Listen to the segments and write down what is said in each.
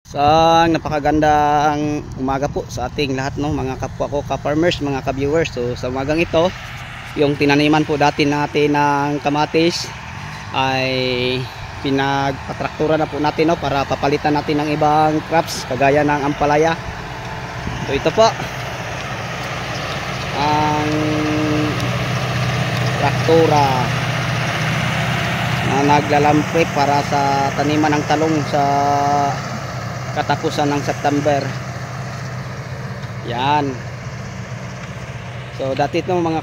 Sang napakagandang umaga po sa ating lahat, no, mga kapwa ko ka-farmers, mga ka-viewers. So sa umagang ito, yung tinaniman po dati natin ng kamatis ay pinagpatraktura na po natin, no, para papalitan natin ng ibang crops kagaya ng ampalaya. So ito po ang traktura na naglalampre para sa taniman ng talong sa katapusan ng September. Yan. So dati itong mga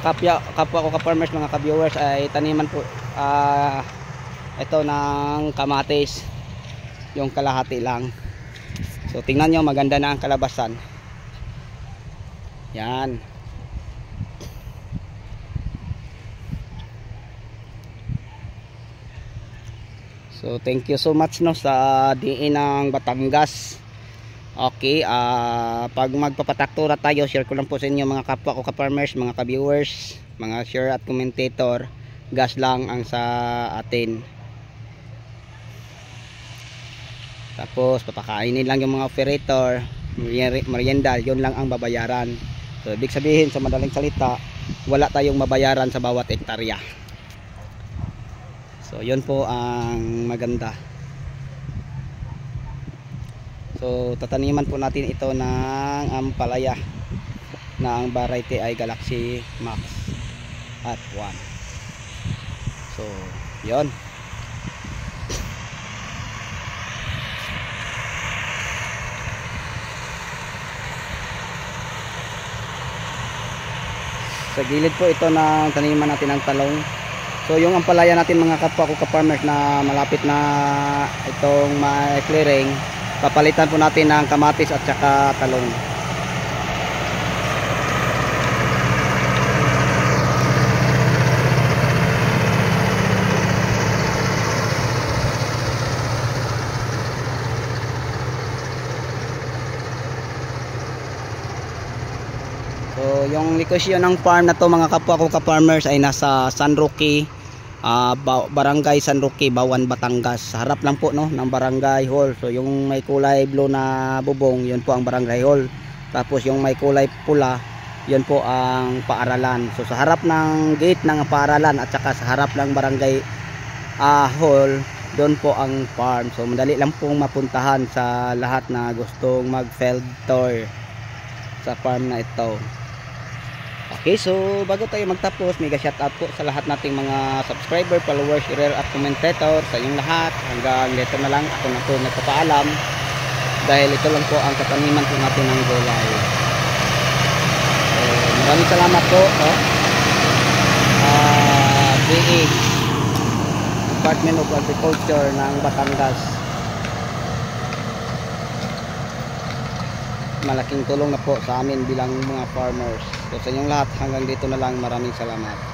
kapwa ko ka-farmers, mga ka-viewers, ay taniman po ito ng kamatis, yung kalahati lang. So tingnan nyo, maganda na ang kalabasan. Yan. So thank you so much, no, sa diin ng Batangas. Okay, pag magpapataktura tayo, share ko lang po sa inyo, mga kapwa ko ka-farmers, mga ka-viewers, mga share at commentator, gas lang ang sa atin. Tapos papakainin lang yung mga operator, merienda, yun lang ang babayaran. So ibig sabihin, sa madaling salita, wala tayong mabayaran sa bawat hektarya. So yun po ang maganda. So tataniman po natin ito ng ampalaya na ang variety ay Galaxy Max at 1. So yun. Sa gilid po ito ng taniman natin ng talong. So yung ampalaya natin, mga kapwa ko ka-farmers, na malapit na itong ma-clearing, papalitan po natin ng kamatis at saka talong. So yung location ng farm na to, mga kapwa ko ka-farmers, ay nasa San Roque, Barangay San Roque, Bawan, Batangas. Harap lang po, no, ng Barangay Hall. So yung may kulay blue na bubong, yun po ang Barangay Hall. Tapos yung may kulay pula, yun po ang paaralan. So sa harap ng gate ng paaralan at saka sa harap ng Barangay Hall, doon po ang farm. So madali lang pong mapuntahan sa lahat na gustong mag-field tour sa farm na ito. Okay, so bago tayo magtapos, mega shout out po sa lahat nating mga subscriber, followers, share at commentator, sa inyong lahat. Hanggang dito na lang, ako na po nagpapaalam dahil ito lang po ang kataniman po natin ng gulay. Maraming salamat po, DA, Department of Agriculture ng Batangas. Malaking tulong na po sa amin bilang mga farmers. So sa inyong lahat, hanggang dito na lang, maraming salamat.